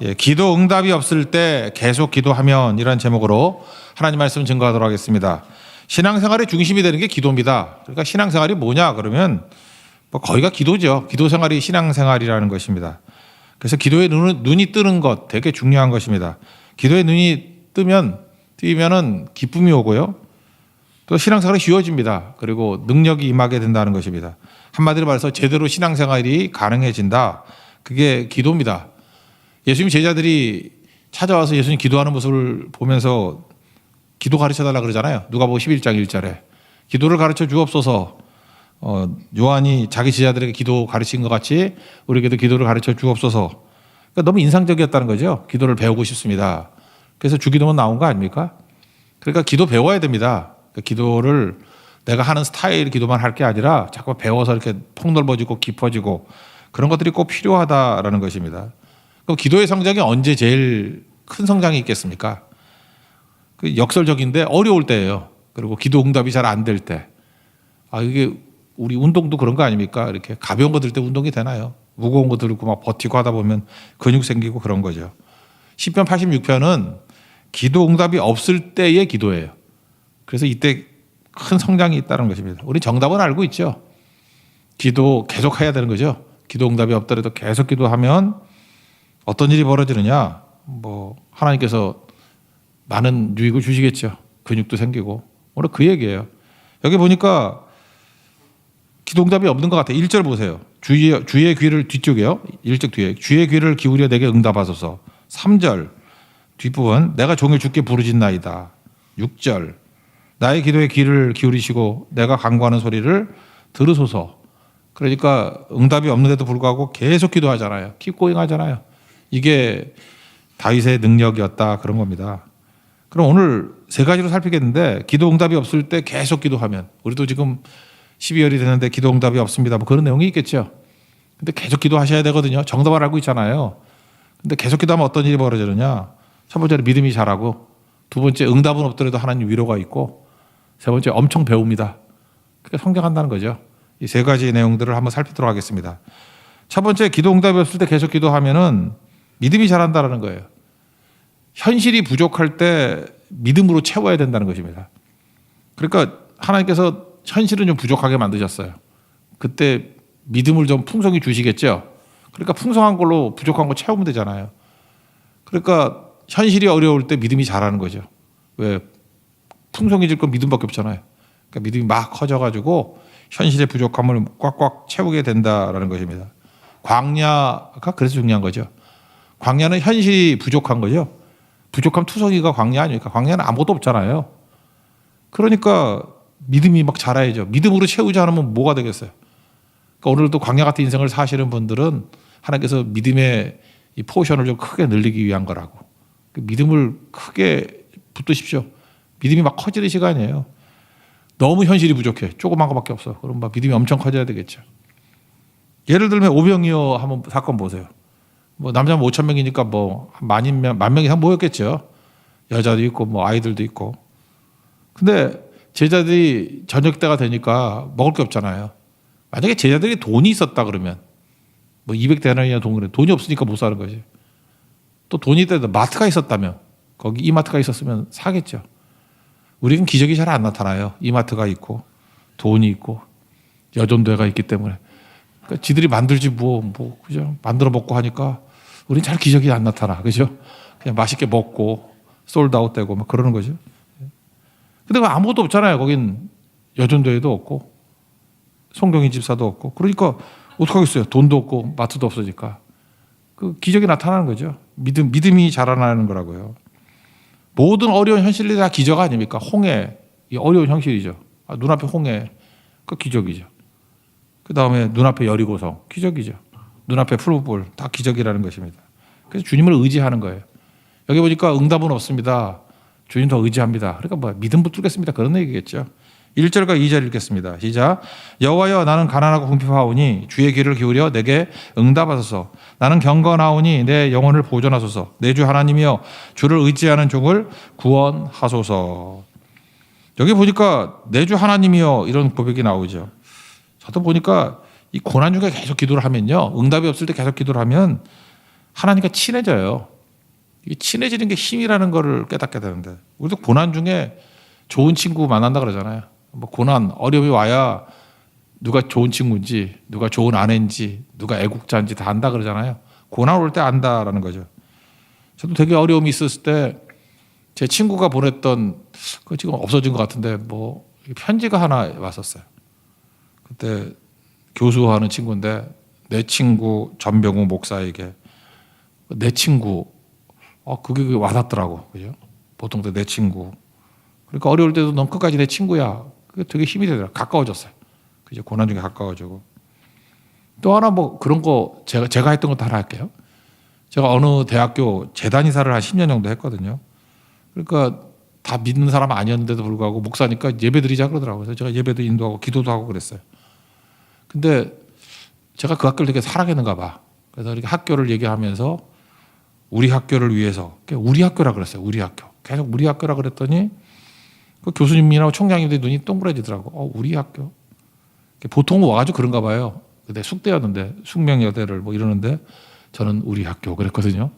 예, 기도 응답이 없을 때 계속 기도하면 이런 제목으로 하나님 말씀 증거하도록 하겠습니다. 신앙생활의 중심이 되는 게 기도입니다. 그러니까 신앙생활이 뭐냐 그러면 뭐 거의가 기도죠. 기도 생활이 신앙생활이라는 것입니다. 그래서 기도에 눈이 뜨는 것 되게 중요한 것입니다. 기도에 눈이 뜨면은 기쁨이 오고요. 또 신앙생활이 쉬워집니다. 그리고 능력이 임하게 된다는 것입니다. 한마디로 말해서 제대로 신앙생활이 가능해진다. 그게 기도입니다. 예수님 제자들이 찾아와서 예수님 기도하는 모습을 보면서 기도 가르쳐달라 그러잖아요. 누가복음 11장 1절에 기도를 가르쳐 주옵소서. 요한이 자기 제자들에게 기도 가르친 것 같이 우리에게도 기도를 가르쳐 주옵소서. 그러니까 너무 인상적이었다는 거죠. 기도를 배우고 싶습니다. 그래서 주기도문 나온 거 아닙니까? 그러니까 기도 배워야 됩니다. 그러니까 기도를 내가 하는 스타일 기도만 할 게 아니라 자꾸 배워서 이렇게 폭넓어지고 깊어지고 그런 것들이 꼭 필요하다라는 것입니다. 그럼 기도의 성장이 언제 제일 큰 성장이 있겠습니까? 그 역설적인데 어려울 때예요. 그리고 기도 응답이 잘 안 될 때. 이게 우리 운동도 그런 거 아닙니까? 이렇게 가벼운 거 들 때 운동이 되나요? 무거운 거 들고 막 버티고 하다 보면 근육 생기고 그런 거죠. 시편 86편은 기도 응답이 없을 때의 기도예요. 그래서 이때 큰 성장이 있다는 것입니다. 우리 정답은 알고 있죠. 기도 계속 해야 되는 거죠. 기도 응답이 없더라도 계속 기도하면 어떤 일이 벌어지느냐? 하나님께서 많은 유익을 주시겠죠. 근육도 생기고. 오늘 그 얘기예요. 여기 보니까 기도 응답이 없는 것 같아요. 1절 보세요. 주의 귀를 뒤쪽에요. 1절 뒤에 주의 귀를 기울여 내게 응답하소서. 3절 뒷부분 내가 종일 주께 부르짖나이다. 6절 나의 기도에 귀를 기울이시고 내가 간구하는 소리를 들으소서. 그러니까 응답이 없는데도 불구하고 계속 기도하잖아요. 킵고잉 하잖아요. 이게 다윗의 능력이었다 그런 겁니다. 그럼 오늘 세 가지로 살피겠는데 기도 응답이 없을 때 계속 기도하면 우리도 지금 12월이 되는데 기도 응답이 없습니다. 그런 내용이 있겠죠. 근데 계속 기도하셔야 되거든요. 정답을 알고 있잖아요. 근데 계속 기도하면 어떤 일이 벌어지느냐. 첫 번째는 믿음이 자라고 두 번째 응답은 없더라도 하나님 위로가 있고 세 번째 엄청 배웁니다. 그러니까 성장한다는 거죠. 이 세 가지 내용들을 한번 살피도록 하겠습니다. 첫 번째 기도 응답이 없을 때 계속 기도하면은 믿음이 자란다는 거예요. 현실이 부족할 때 믿음으로 채워야 된다는 것입니다. 그러니까 하나님께서 현실은 좀 부족하게 만드셨어요. 그때 믿음을 좀 풍성히 주시겠죠. 그러니까 풍성한 걸로 부족한 거 채우면 되잖아요. 그러니까 현실이 어려울 때 믿음이 자라는 거죠. 왜? 풍성해질 건 믿음밖에 없잖아요. 그러니까 믿음이 막 커져가지고 현실의 부족함을 꽉꽉 채우게 된다라는 것입니다. 광야가 그래서 중요한 거죠. 광야는 현실이 부족한 거죠. 부족함 투성이가 광야 아닙니까? 광야는 아무것도 없잖아요. 그러니까 믿음이 막 자라야죠. 믿음으로 채우지 않으면 뭐가 되겠어요? 그러니까 오늘도 광야 같은 인생을 사시는 분들은 하나님께서 믿음의 이 포션을 좀 크게 늘리기 위한 거라고. 그 믿음을 크게 붙드십시오. 믿음이 막 커지는 시간이에요. 너무 현실이 부족해. 조그만 거밖에 없어. 그럼 막 믿음이 엄청 커져야 되겠죠. 예를 들면 오병이어 한번 사건 보세요. 남자면 5천 명이니까 만 명 이상 모였겠죠. 여자도 있고 아이들도 있고. 근데 제자들이 저녁 때가 되니까 먹을 게 없잖아요. 만약에 제자들이 돈이 있었다 그러면 200데나리나 돈이 없으니까 못 사는 거지. 또 돈이 있다도 마트가 있었다면 거기 이마트가 있었으면 사겠죠. 우리는 기적이 잘 안 나타나요. 이마트가 있고 돈이 있고 여전도회가 있기 때문에. 그러니까 지들이 만들지 그죠? 만들어 먹고 하니까 우리는 잘 기적이 안 나타나. 그죠? 그냥 맛있게 먹고 솔드아웃 되고 그러는 거죠. 근데 아무것도 없잖아요. 거긴 여전도회도 없고 송경인 집사도 없고. 그러니까 어떡하겠어요. 돈도 없고 마트도 없으니까. 그 기적이 나타나는 거죠. 믿음이 자라나는 거라고요. 모든 어려운 현실이 다 기적 아닙니까? 홍해, 이 어려운 현실이죠. 눈앞에 홍해, 그 기적이죠. 그 다음에 눈앞에 여리고성, 기적이죠. 눈앞에 푸르불, 다 기적이라는 것입니다. 그래서 주님을 의지하는 거예요. 여기 보니까 응답은 없습니다. 주님 더 의지합니다. 그러니까 믿음 붙들겠습니다. 그런 얘기겠죠. 1절과 2절 읽겠습니다. 시작. 여호와여 나는 가난하고 궁핍하오니 주의 귀를 기울여 내게 응답하소서. 나는 경건하오니 내 영혼을 보존하소서. 내 주 하나님이여 주를 의지하는 종을 구원하소서. 여기 보니까 내 주 하나님이여 이런 고백이 나오죠. 저도 보니까 이 고난 중에 계속 기도를 하면요. 응답이 없을 때 계속 기도를 하면 하나님과 친해져요. 이 친해지는 게 힘이라는 거를 깨닫게 되는데, 우리도 고난 중에 좋은 친구 만난다 그러잖아요. 뭐 고난, 어려움이 와야 누가 좋은 친구인지, 누가 좋은 아내인지, 누가 애국자인지 다 안다 그러잖아요. 고난 올 때 안다라는 거죠. 저도 되게 어려움이 있었을 때 제 친구가 보냈던, 그 지금 없어진 것 같은데 뭐 편지가 하나 왔었어요. 그때 교수하는 친구인데, 내 친구 전병우 목사에게, 내 친구, 그게 와닿더라고. 그죠? 보통 내 친구. 그러니까 어려울 때도 넌 끝까지 내 친구야. 그게 되게 힘이 되더라. 가까워졌어요. 그죠? 고난 중에 가까워지고. 또 하나 뭐 그런 거 제가 했던 것도 하나 할게요. 제가 어느 대학교 재단 이사를 한 10년 정도 했거든요. 그러니까 다 믿는 사람 아니었는데도 불구하고 목사니까 예배 드리자 그러더라고요. 그래서 제가 예배도 인도하고 기도도 하고 그랬어요. 근데 제가 그 학교를 되게 사랑했는가 봐. 그래서 이렇게 학교를 얘기하면서 우리 학교를 위해서, 우리 학교라 그랬어요. 우리 학교. 계속 우리 학교라 그랬더니 그 교수님이나 총장님들이 눈이 동그래지더라고. 우리 학교. 보통 와가지고 그런가 봐요. 근데 숙대였는데, 숙명여대를 뭐 이러는데 저는 우리 학교 그랬거든요.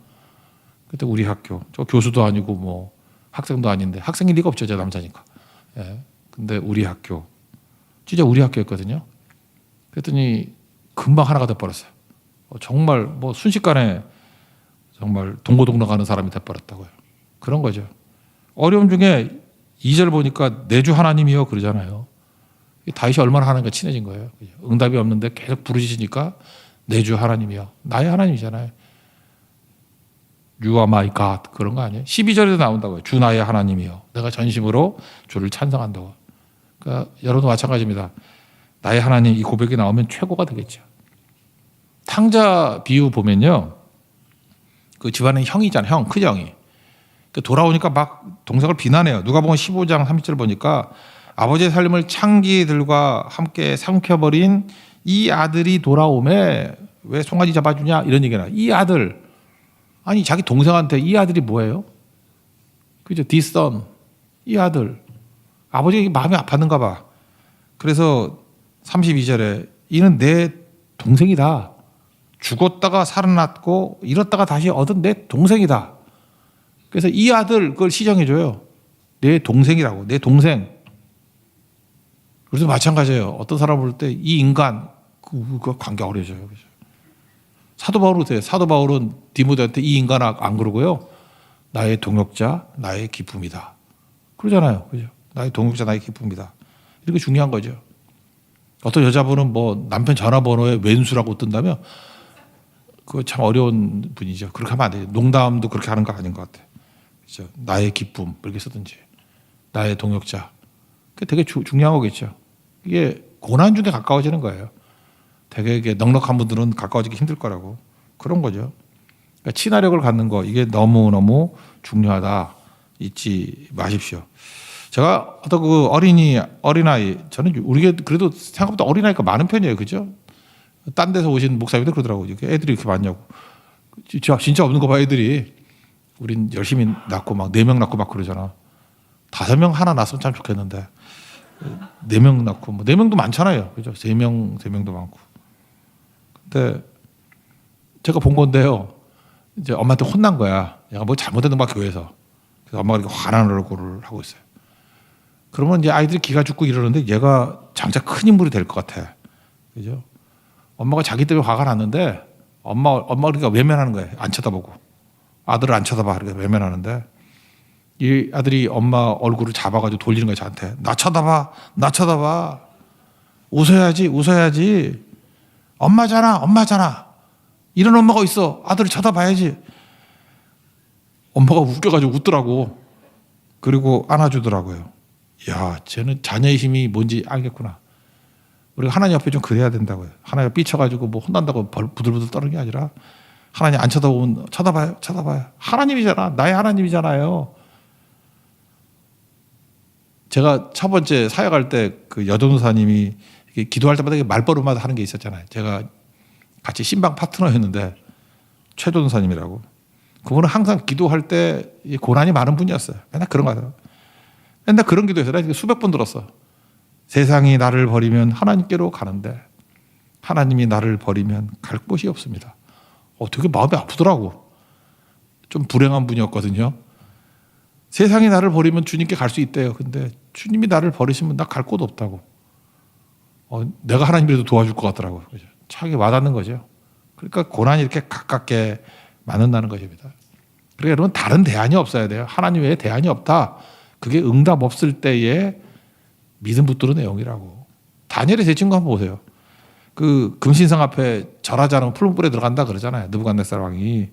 그때 우리 학교. 저 교수도 아니고 뭐 학생도 아닌데, 학생일 리가 없죠. 제가 남자니까. 예. 근데 우리 학교. 진짜 우리 학교였거든요. 그랬더니 금방 하나가 돼버렸어요. 정말 뭐 순식간에 정말 동고동락하는 사람이 돼버렸다고요. 그런 거죠. 어려움 중에 2절 보니까 내 주 하나님이여 그러잖아요. 다윗이 얼마나 하나님과 친해진 거예요. 응답이 없는데 계속 부르짖으니까 내 주 하나님이여. 나의 하나님이잖아요. You are my God. 그런 거 아니에요? 12절에도 나온다고요. 주 나의 하나님이여. 내가 전심으로 주를 찬송한다고. 그러니까 여러분도 마찬가지입니다. 나의 하나님, 이 고백이 나오면 최고가 되겠죠. 탕자 비유 보면요, 그 집안에 형이잖아요. 형, 큰형이. 돌아오니까 막 동생을 비난해요. 누가복음 15장 30절 보니까 아버지의 삶을 창기들과 함께 삼켜버린 이 아들이 돌아오매 왜 송아지 잡아주냐 이런 얘기나. 이 아들, 아니 자기 동생한테 이 아들이 뭐예요? 그죠? This son, 이 아들. 아버지 마음이 아팠는가 봐. 그래서 32절에 이는 내 동생이다. 죽었다가 살아났고 잃었다가 다시 얻은 내 동생이다. 그래서 이 아들 그걸 시정해줘요. 내 동생이라고. 내 동생. 그래서 마찬가지예요. 어떤 사람 볼 때 이 인간 그 관계 어려져요. 사도 바울은 어때요? 사도 바울은 디모데한테 이 인간 안 그러고요. 나의 동역자, 나의 기쁨이다. 그러잖아요. 그죠? 나의 동역자, 나의 기쁨이다. 이렇게 중요한 거죠. 어떤 여자분은 뭐 남편 전화번호에 왼수라고 뜬다면 그거 참 어려운 분이죠. 그렇게 하면 안 돼요. 농담도 그렇게 하는 거 아닌 것 같아요. 그죠? 나의 기쁨 이렇게 쓰든지 나의 동역자. 그게 되게 중요한 거겠죠. 이게 고난 중에 가까워지는 거예요. 되게 이게 넉넉한 분들은 가까워지기 힘들 거라고. 그런 거죠. 그러니까 친화력을 갖는 거 이게 너무너무 중요하다. 잊지 마십시오. 제가 어떤 그 어린아이, 저는 우리가 그래도 생각보다 어린아이가 많은 편이에요. 그죠? 딴 데서 오신 목사님들 그러더라고요. 애들이 이렇게 많냐고. 진짜 없는 거 봐, 애들이. 우린 열심히 낳고 막 4명 낳고 막 그러잖아. 5명 하나 낳았으면 참 좋겠는데. 4명 낳고, 뭐 4명도 많잖아요. 그죠? 3명도 많고. 근데 제가 본 건데요. 이제 엄마한테 혼난 거야. 얘가 뭐 잘못했는 거야, 교회에서. 그래서 엄마가 이렇게 화나는 얼굴을 하고 있어요. 그러면 이제 아이들이 기가 죽고 이러는데 얘가 장차 큰 인물이 될 것 같아. 그죠? 엄마가 자기 때문에 화가 났는데 엄마가 그러니까 외면하는 거예요. 안 쳐다보고. 아들을 안 쳐다봐. 그러니까 외면하는데 이 아들이 엄마 얼굴을 잡아가지고 돌리는 거예요. 저한테. 나 쳐다봐. 웃어야지. 엄마잖아. 이런 엄마가 있어. 아들을 쳐다봐야지. 엄마가 웃겨가지고 웃더라고. 그리고 안아주더라고요. 야, 쟤는 자녀의 힘이 뭔지 알겠구나. 우리가 하나님 앞에 좀 그래야 된다고요. 하나님 삐쳐가지고 뭐 혼난다고 부들부들 떠는 게 아니라 하나님 안 쳐다보면 쳐다봐요. 하나님이잖아. 나의 하나님이잖아요. 제가 첫 번째 사역할 때 그 여전도사님이 기도할 때마다 말버릇마다 하는 게 있었잖아요. 제가 같이 신방 파트너였는데 최전도사님이라고. 그분은 항상 기도할 때 고난이 많은 분이었어요. 맨날 그런 거 하더라고요. 맨날 그런 기도해서 내가 수백 번 들었어. 세상이 나를 버리면 하나님께로 가는데 하나님이 나를 버리면 갈 곳이 없습니다. 되게 마음이 아프더라고. 좀 불행한 분이었거든요. 세상이 나를 버리면 주님께 갈 수 있대요. 근데 주님이 나를 버리시면 나 갈 곳 없다고. 내가 하나님이라도 도와줄 것 같더라고요. 차게 와닿는 거죠. 그러니까 고난이 이렇게 가깝게 맞는다는 것입니다. 그러니까 여러분 다른 대안이 없어야 돼요. 하나님 외에 대안이 없다. 그게 응답 없을 때의 믿음 붙드는 내용이라고. 다니엘의 세 친구 한번 보세요. 그 금신상 앞에 절하지 않으면 푸른 불에 들어간다 그러잖아요. 느부갓네살 왕이.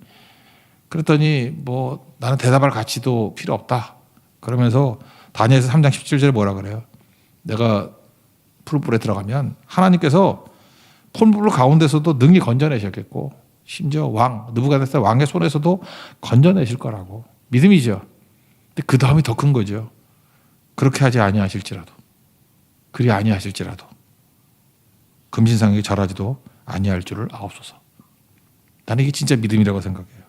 그랬더니 뭐 나는 대답할 가치도 필요 없다. 그러면서 다니엘서 3장 17절에 뭐라 그래요? 내가 푸른 불에 들어가면 하나님께서 푸른 불 가운데서도 능히 건져내셨겠고 심지어 느부갓네살 왕의 손에서도 건져내실 거라고. 믿음이죠. 근데 그 다음이 더 큰 거죠. 그렇게 하지 아니하실지라도, 그리 아니하실지라도 금신상에게 절하지도 아니할 줄을 아옵소서. 나는 이게 진짜 믿음이라고 생각해요.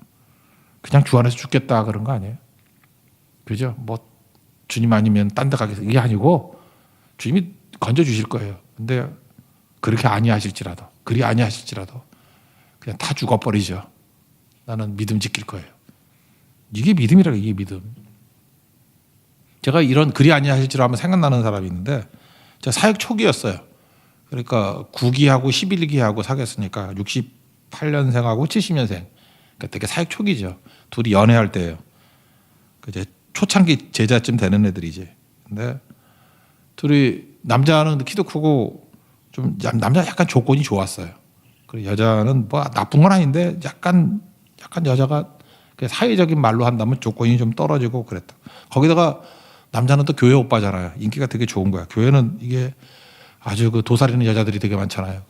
그냥 주 안에서 죽겠다 그런 거 아니에요. 그죠? 뭐 주님 아니면 딴 데 가겠어 이게 아니고 주님이 건져 주실 거예요. 근데 그렇게 아니하실지라도, 그리 아니하실지라도 그냥 다 죽어버리죠. 나는 믿음 지킬 거예요. 이게 믿음이라고. 이게 믿음. 제가 이런 그리 아니하실지라도 하면 생각나는 사람이 있는데 제가 사역 초기였어요. 그러니까 9기하고 11기하고 사귀었으니까 68년생하고 70년생. 그러니까 되게 사역 초기죠. 둘이 연애할 때예요. 이제 초창기 제자쯤 되는 애들이지. 근데 둘이 남자는 키도 크고 좀 남자 약간 조건이 좋았어요. 그리고 여자는 뭐 나쁜 건 아닌데 약간 여자가 사회적인 말로 한다면 조건이 좀 떨어지고 그랬다. 거기다가 남자는 또 교회 오빠잖아요. 인기가 되게 좋은 거야. 교회는 이게 아주 그 도사리는 여자들이 되게 많잖아요.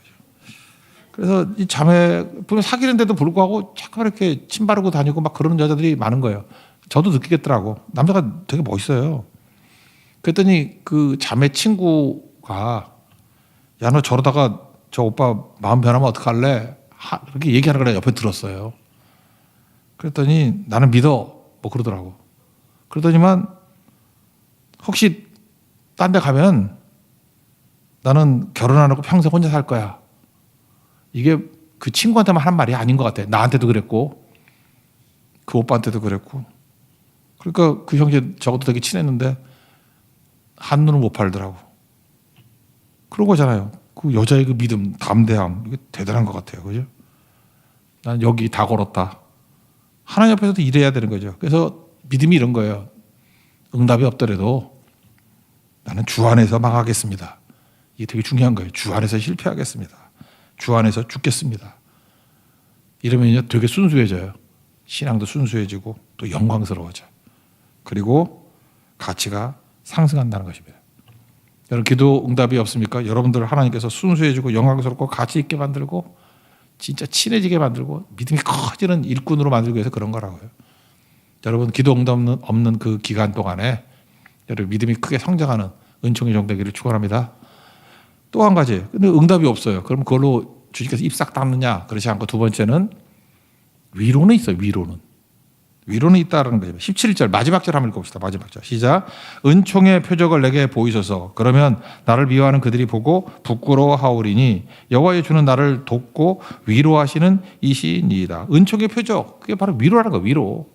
그래서 이 자매 보면 사귀는데도 불구하고 자꾸 이렇게 침 바르고 다니고 막 그러는 여자들이 많은 거예요. 저도 느끼겠더라고. 남자가 되게 멋있어요. 그랬더니 그 자매 친구가 야, 너 저러다가 저 오빠 마음 변하면 어떡할래? 이렇게 얘기하는 걸 옆에 들었어요. 그랬더니 나는 믿어. 뭐 그러더라고. 그러더니만 혹시 딴 데 가면 나는 결혼 안 하고 평생 혼자 살 거야. 이게 그 친구한테만 하는 말이 아닌 것 같아. 나한테도 그랬고 그 오빠한테도 그랬고. 그러니까 그 형제 저것도 되게 친했는데 한눈을 못 팔더라고. 그런 거잖아요. 그 여자의 그 믿음, 담대함 이게 대단한 것 같아요. 그죠? 난 여기 다 걸었다. 하나님 앞에서도 일해야 되는 거죠. 그래서 믿음이 이런 거예요. 응답이 없더라도 나는 주 안에서 망하겠습니다. 이게 되게 중요한 거예요. 주 안에서 실패하겠습니다. 주 안에서 죽겠습니다. 이러면요 되게 순수해져요. 신앙도 순수해지고 또 영광스러워져. 그리고 가치가 상승한다는 것입니다. 여러분 기도 응답이 없습니까? 여러분들 하나님께서 순수해지고 영광스럽고 가치 있게 만들고 진짜 친해지게 만들고 믿음이 커지는 일꾼으로 만들기 위해서 그런 거라고요. 여러분 기도 응답 없는 그 기간 동안에 여러분 믿음이 크게 성장하는 은총의 정되기를 축원합니다. 또 한 가지, 근데 응답이 없어요. 그럼 그걸로 주님께서 입 싹 닦느냐? 그렇지 않고 두 번째는 위로는 있어요. 위로는 있다라는 거죠. 17절 마지막 절 한번 읽어봅시다. 마지막 절 시작. 은총의 표적을 내게 보이소서. 그러면 나를 미워하는 그들이 보고 부끄러워하오리니 여호와의 주는 나를 돕고 위로하시는 이시니이다. 은총의 표적, 그게 바로 위로라는 거예요. 위로.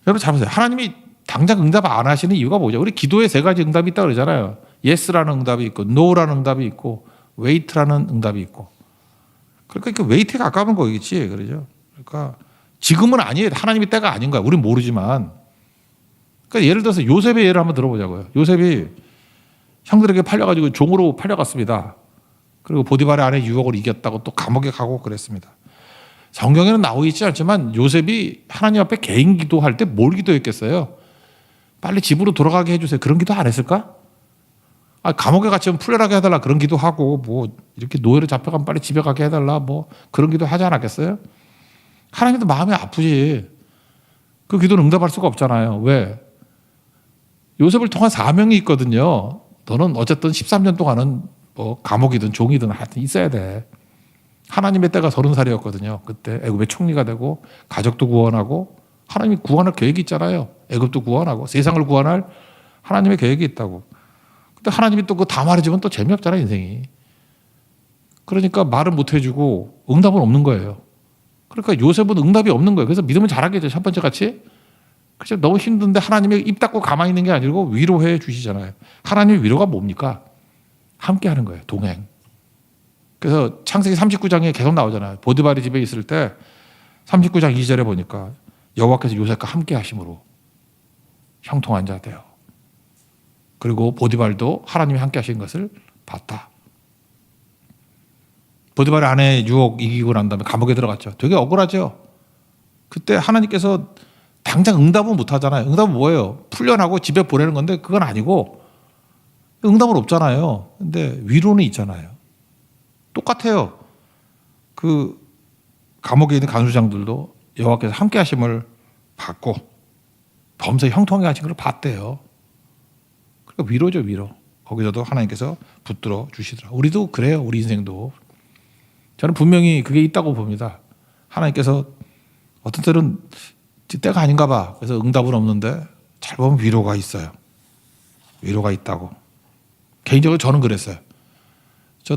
여러분 잘 보세요. 하나님이 당장 응답 안 하시는 이유가 뭐죠? 우리 기도에 세 가지 응답이 있다고 그러잖아요. Yes라는 응답이 있고 No라는 응답이 있고 Wait라는 응답이 있고. 그러니까 웨이트에 가까운 거겠지. 그러죠. 그러니까 지금은 아니에요. 하나님의 때가 아닌 거야. 우린 모르지만. 그러니까 예를 들어서 요셉의 예를 한번 들어보자고요. 요셉이 형들에게 팔려가지고 종으로 팔려갔습니다. 그리고 보디발의 아내 유혹을 이겼다고 또 감옥에 가고 그랬습니다. 성경에는 나오고 있지 않지만 요셉이 하나님 앞에 개인 기도할 때 뭘 기도했겠어요? 빨리 집으로 돌아가게 해주세요. 그런 기도 안 했을까? 감옥에 갇히면 풀려나게 해달라 그런 기도하고 뭐 이렇게 노예로 잡혀가면 빨리 집에 가게 해달라 뭐 그런 기도 하지 않았겠어요? 하나님도 마음이 아프지. 그 기도는 응답할 수가 없잖아요. 왜? 요셉을 통한 사명이 있거든요. 너는 어쨌든 13년 동안은 뭐 감옥이든 종이든 하여튼 있어야 돼. 하나님의 때가 30살이었거든요. 그때 애굽의 총리가 되고 가족도 구원하고 하나님이 구원할 계획이 있잖아요. 애굽도 구원하고 세상을 구원할 하나님의 계획이 있다고. 근데 하나님이 또 그거 다 말해주면 또 재미없잖아요, 인생이. 그러니까 말은 못 해주고 응답은 없는 거예요. 그러니까 요셉은 응답이 없는 거예요. 그래서 믿으면 잘하겠죠. 첫 번째 같이. 그죠? 너무 힘든데 하나님이 입 닫고 가만히 있는 게 아니고 위로해 주시잖아요. 하나님의 위로가 뭡니까? 함께 하는 거예요. 동행. 그래서 창세기 39장에 계속 나오잖아요. 보디발이 집에 있을 때 39장 2절에 보니까 여호와께서 요셉과 함께 하심으로 형통한 자 되어. 그리고 보디발도 하나님이 함께 하신 것을 봤다. 보디발의 아내 유혹 이기고 난 다음에 감옥에 들어갔죠. 되게 억울하죠. 그때 하나님께서 당장 응답은 못 하잖아요. 응답은 뭐예요? 풀려나고 집에 보내는 건데 그건 아니고 응답은 없잖아요. 근데 위로는 있잖아요. 똑같아요. 그 감옥에 있는 간수장들도 여호와께서 함께 하심을 받고 범사에 형통하게 하신 걸 봤대요. 그러니까 위로죠, 위로. 거기서도 하나님께서 붙들어 주시더라. 우리도 그래요. 우리 인생도. 저는 분명히 그게 있다고 봅니다. 하나님께서 어떤 때는 때가 아닌가 봐. 그래서 응답은 없는데 잘 보면 위로가 있어요. 위로가 있다고. 개인적으로 저는 그랬어요. 저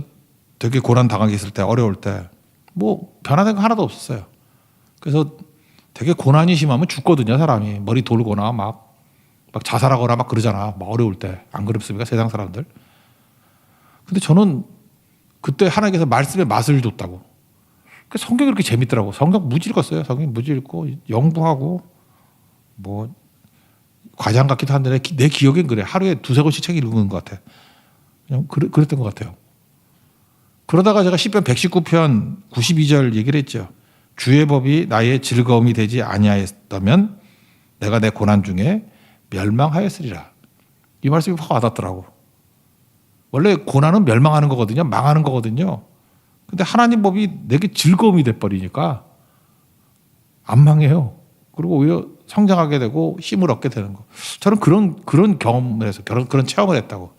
되게 고난 당하게 있을 때, 어려울 때 뭐 변화된 거 하나도 없었어요. 그래서 되게 고난이 심하면 죽거든요, 사람이. 머리 돌거나 막 자살하거나 막 그러잖아. 막 어려울 때. 안 그렇습니까? 세상 사람들. 근데 저는 그때 하나님께서 말씀의 맛을 줬다고. 성경이 그렇게 재밌더라고. 성경 무지 읽었어요. 성경 무지 읽고 영부하고 뭐 과장 같기도 한데 내 기억엔 그래. 하루에 두세 권씩 책 읽는 것 같아. 그냥 그랬던 것 같아요. 그러다가 제가 시편 119편 92절 얘기를 했죠. 주의 법이 나의 즐거움이 되지 아니하였다면 내가 내 고난 중에 멸망하였으리라. 이 말씀이 확 와닿더라고. 원래 고난은 멸망하는 거거든요. 망하는 거거든요. 근데 하나님 법이 내게 즐거움이 돼버리니까 안 망해요. 그리고 오히려 성장하게 되고 힘을 얻게 되는 거. 저는 그런 경험을 해서 그런 체험을 했다고.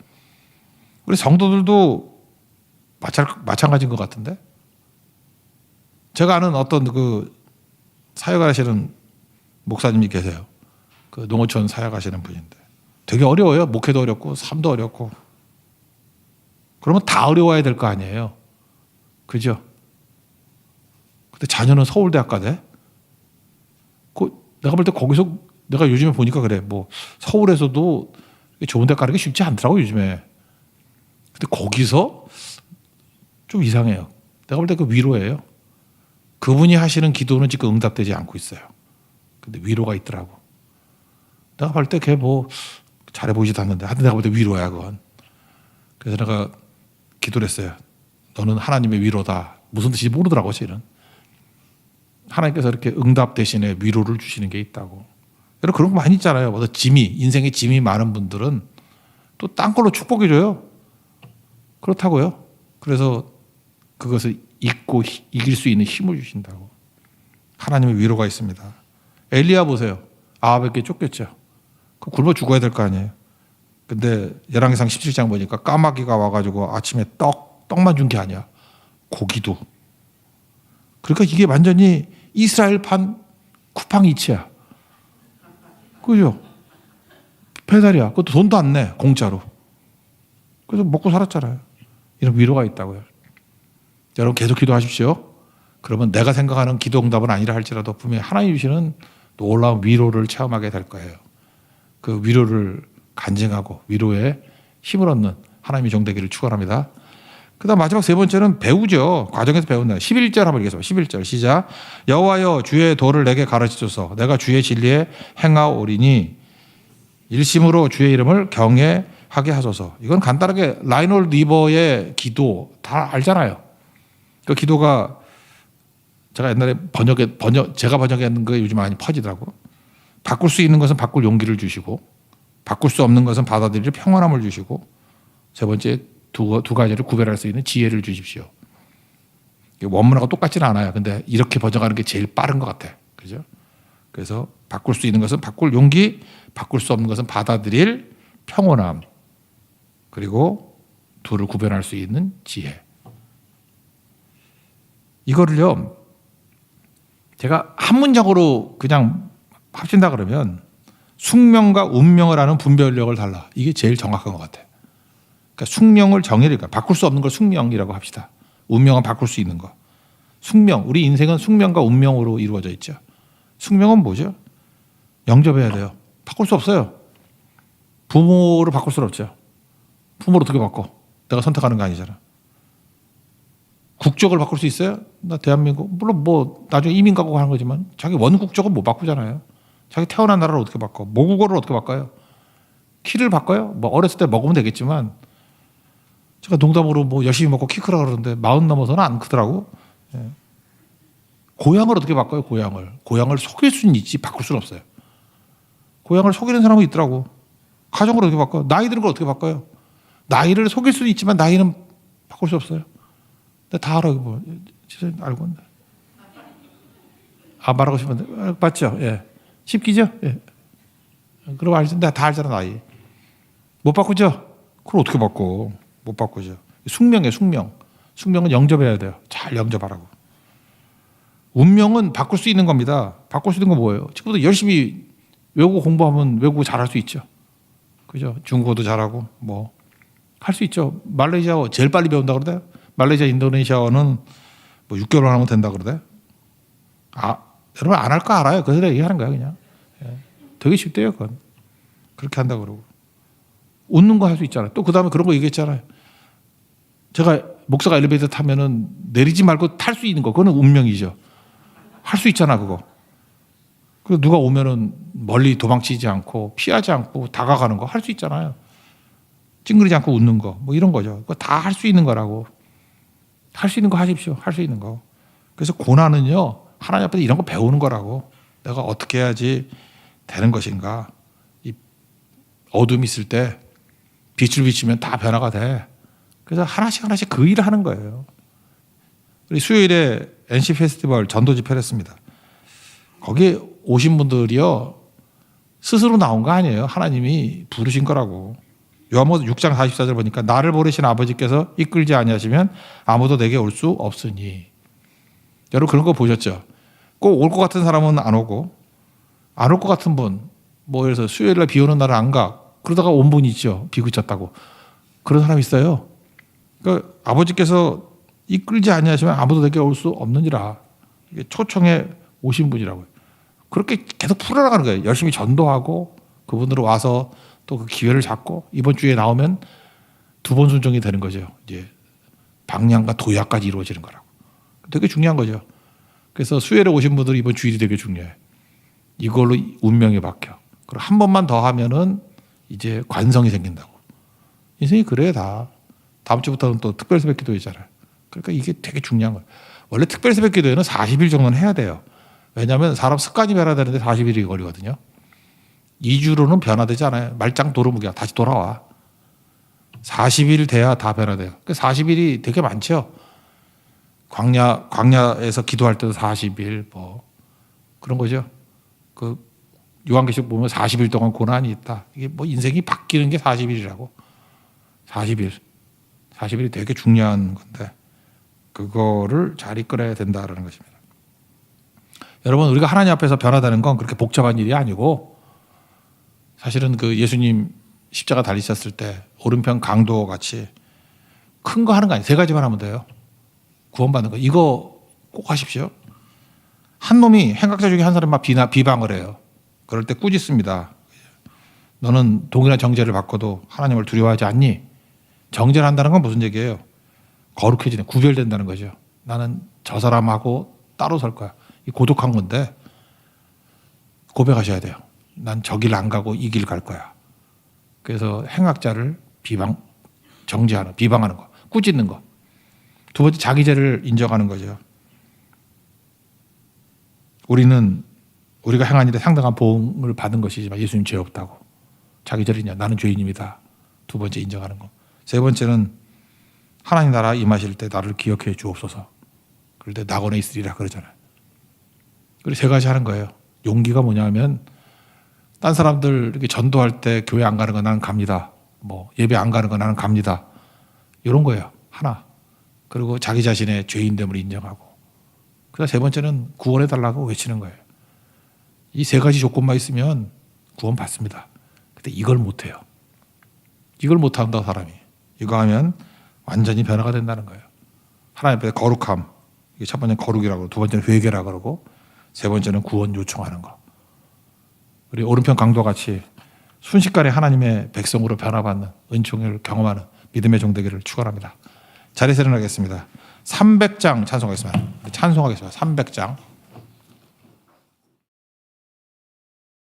우리 성도들도 마찬가지인 것 같은데. 제가 아는 어떤 그 사역하시는 목사님이 계세요. 그 농어촌 사역하시는 분인데 되게 어려워요. 목회도 어렵고 삶도 어렵고. 그러면 다 어려워야 될 거 아니에요. 그죠? 근데 자녀는 서울대학 가대. 내가 볼 때 거기서 내가 요즘에 보니까 그래. 뭐 서울에서도 좋은 데 가는 게 쉽지 않더라고 요즘에. 근데 거기서 좀 이상해요. 내가 볼 때 그 위로예요. 그분이 하시는 기도는 지금 응답되지 않고 있어요. 근데 위로가 있더라고. 내가 볼 때 걔 뭐 잘해 보이지도 않는데 하여튼 내가 볼 때 위로야 그건. 그래서 내가 기도를 했어요. 너는 하나님의 위로다. 무슨 뜻인지 모르더라고 실은. 하나님께서 이렇게 응답 대신에 위로를 주시는 게 있다고. 여러분 그런 거 많이 있잖아요. 뭐 인생에 짐이 많은 분들은 또 딴 걸로 축복해 줘요. 그렇다고요. 그래서 그것을 잊고 이길 수 있는 힘을 주신다고. 하나님의 위로가 있습니다. 엘리야 보세요. 아합에게 쫓겼죠. 굶어 죽어야 될 거 아니에요. 근데 열왕기상 17장 보니까 까마귀가 와가지고 아침에 떡만 준 게 아니야. 고기도. 그러니까 이게 완전히 이스라엘판 쿠팡이츠야. 그죠? 배달이야. 그것도 돈도 안 내. 공짜로. 그래서 먹고 살았잖아요. 이런 위로가 있다고요. 여러분 계속 기도하십시오. 그러면 내가 생각하는 기도 응답은 아니라 할지라도 분명히 하나님 주시는 놀라운 위로를 체험하게 될 거예요. 그 위로를 간증하고 위로에 힘을 얻는 하나님의 종 되기를 축원합니다. 그다음 마지막 세 번째는 배우죠. 과정에서 배운다. 11절 한번 읽겠습니다. 11절 시작. 여호와여 주의 도를 내게 가르치소서. 내가 주의 진리에 행하오리니 일심으로 주의 이름을 경외하게 하소서. 이건 간단하게 라이놀드 리버의 기도 다 알잖아요. 그 기도가 제가 옛날에 제가 번역했는 거 요즘 많이 퍼지더라고. 바꿀 수 있는 것은 바꿀 용기를 주시고 바꿀 수 없는 것은 받아들일 평안함을 주시고 세 번째 두 가지를 구별할 수 있는 지혜를 주십시오. 원문하고 똑같지는 않아요. 근데 이렇게 번역하는 게 제일 빠른 것 같아. 그죠? 그래서 바꿀 수 있는 것은 바꿀 용기, 바꿀 수 없는 것은 받아들일 평온함, 그리고 둘을 구별할 수 있는 지혜. 이거를요, 제가 한 문장으로 그냥 합친다 그러면 숙명과 운명을 아는 분별력을 달라. 이게 제일 정확한 것 같아요. 그러니까 숙명을 정의니까 바꿀 수 없는 걸 숙명이라고 합시다. 운명은 바꿀 수 있는 거. 숙명. 우리 인생은 숙명과 운명으로 이루어져 있죠. 숙명은 뭐죠? 영접해야 돼요. 바꿀 수 없어요. 부모를 바꿀 수 없죠. 부모를 어떻게 바꿔? 내가 선택하는 거 아니잖아. 국적을 바꿀 수 있어요? 나 대한민국 물론 뭐 나중에 이민 가고 하는 거지만 자기 원국적은 못 바꾸잖아요. 자기 태어난 나라를 어떻게 바꿔? 모국어를 어떻게 바꿔요? 키를 바꿔요? 뭐 어렸을 때 먹으면 되겠지만 제가 농담으로 뭐 열심히 먹고 키 크라 그러는데 40 넘어서는 안 크더라고. 예. 고향을 어떻게 바꿔요? 고향을 속일 수는 있지 바꿀 수는 없어요. 고향을 속이는 사람은 있더라고. 가정을 어떻게 바꿔요? 나이 드는 걸 어떻게 바꿔요? 나이를 속일 수는 있지만 나이는 바꿀 수 없어요. 근데 다 알아요. 뭐 진짜 알고 있는데. 아 말하고 싶은데 맞죠? 예. 쉽기죠? 예. 그럼 알던데 다 알잖아 나이. 못 바꾸죠? 그걸 어떻게 바꿔? 못 바꾸죠. 숙명이에요, 숙명. 숙명은 영접해야 돼요. 잘 영접하라고. 운명은 바꿀 수 있는 겁니다. 바꿀 수 있는 건 뭐예요? 지금부터 열심히 외국어 공부하면 외국어 잘할 수 있죠. 그죠? 중국어도 잘하고 뭐 할 수 있죠. 말레이시아어 제일 빨리 배운다 그러대요. 말레이시아, 인도네시아어는 뭐 6개월 하면 된다 그러대. 아, 여러분 안 할 거 알아요. 그래서 얘기하는 거야 그냥. 예. 되게 쉽대요, 그건. 그렇게 한다 그러고. 웃는 거 할 수 있잖아요. 또 그 다음에 그런 거 얘기했잖아요. 제가 목사가 엘리베이터 타면은 내리지 말고 탈 수 있는 거, 그거는 운명이죠. 할 수 있잖아, 그거. 그리고 누가 오면은 멀리 도망치지 않고 피하지 않고 다가가는 거 할 수 있잖아요. 찡그리지 않고 웃는 거, 뭐 이런 거죠. 그거 다 할 수 있는 거라고. 할 수 있는 거 하십시오. 할 수 있는 거. 그래서 고난은요, 하나님 앞에서 이런 거 배우는 거라고. 내가 어떻게 해야지 되는 것인가. 이 어둠이 있을 때 빛을 비추면 다 변화가 돼. 그래서 하나씩 하나씩 그 일을 하는 거예요. 우리 수요일에 NC 페스티벌 전도 집회를 했습니다. 거기에 오신 분들이요, 스스로 나온 거 아니에요. 하나님이 부르신 거라고. 요한복음 6장 44절 보니까 나를 보내신 아버지께서 이끌지 아니하시면 아무도 내게 올 수 없으니. 여러분 그런 거 보셨죠? 꼭 올 것 같은 사람은 안 오고, 안 올 것 같은 분, 뭐 예를 들어서 수요일날 비 오는 날은 안 가. 그러다가 온 분이 있죠. 비 그쳤다고. 그런 사람이 있어요. 그러니까 아버지께서 이끌지 아니하시면 아무도 내게 올 수 없느니라. 이게 초청에 오신 분이라고요. 그렇게 계속 풀어나가는 거예요. 열심히 전도하고 그분으로 와서 또 그 기회를 잡고 이번 주에 나오면 2번 순종이 되는 거죠. 이제 방향과 도약까지 이루어지는 거라고. 되게 중요한 거죠. 그래서 수요일에 오신 분들이 이번 주일이 되게 중요해요. 이걸로 운명이 바뀌어. 그리고 한 번만 더 하면은 이제 관성이 생긴다고. 인생이 그래요, 다. 다음 주부터는 또 특별 새벽 기도회잖아요. 그러니까 이게 되게 중요한 거예요. 원래 특별 새벽 기도회는 40일 정도는 해야 돼요. 왜냐하면 사람 습관이 변화되는데 40일이 걸리거든요. 2주로는 변화되지 않아요. 말짱 도루묵이야. 다시 돌아와. 40일 돼야 다 변화돼요. 40일이 되게 많죠. 광야에서 기도할 때도 40일 뭐 그런 거죠. 그 요한계시록 보면 40일 동안 고난이 있다. 이게 뭐 인생이 바뀌는 게 40일이라고. 40일이 되게 중요한 건데 그거를 잘 이끌어야 된다라는 것입니다. 여러분 우리가 하나님 앞에서 변화되는 건 그렇게 복잡한 일이 아니고 사실은 그 예수님 십자가 달리셨을 때 오른편 강도 같이 큰 거 하는 거 아니에요. 3가지만 하면 돼요. 구원받는 거. 이거 꼭 하십시오. 한 놈이 행각자 중에 한 사람이 막 비방을 해요. 그럴 때 꾸짖습니다. 너는 동일한 정죄를 받고도 하나님을 두려워하지 않니? 정죄를 한다는 건 무슨 얘기예요? 거룩해지네. 구별된다는 거죠. 나는 저 사람하고 따로 설 거야. 이 고독한 건데 고백하셔야 돼요. 난 저 길 안 가고 이 길 갈 거야. 그래서 행악자를 비방하는 거, 꾸짖는 거. 2번째 자기 죄를 인정하는 거죠. 우리가 행한 일에 상당한 보응을 받은 것이지만 예수님 죄 없다고. 자기 죄를 인정. 나는 죄인입니다. 2번째 인정하는 거. 3번째는 하나님 나라 임하실 때 나를 기억해 주옵소서. 그럴 때 낙원에 있으리라 그러잖아요. 그리고 3가지 하는 거예요. 용기가 뭐냐면 딴 사람들 이렇게 전도할 때 교회 안 가는 거 나는 갑니다. 뭐 예배 안 가는 거 나는 갑니다. 이런 거예요. 하나. 그리고 자기 자신의 죄인됨을 인정하고. 그다음 3번째는 구원해 달라고 외치는 거예요. 이 3가지 조건만 있으면 구원 받습니다. 근데 이걸 못 해요. 이걸 못 한다 사람이. 이거 하면 완전히 변화가 된다는 거예요. 하나님 앞에 거룩함, 이게 첫 번째는 거룩이라고, 두 번째는 회개라 그러고, 세 번째는 구원 요청하는 거. 우리 오른편 강도 같이 순식간에 하나님의 백성으로 변화받는 은총을 경험하는 믿음의 종되기를 축원합니다. 자리에서 일어나겠습니다. 300장 찬송하겠습니다. 찬송하겠습니다. 300장.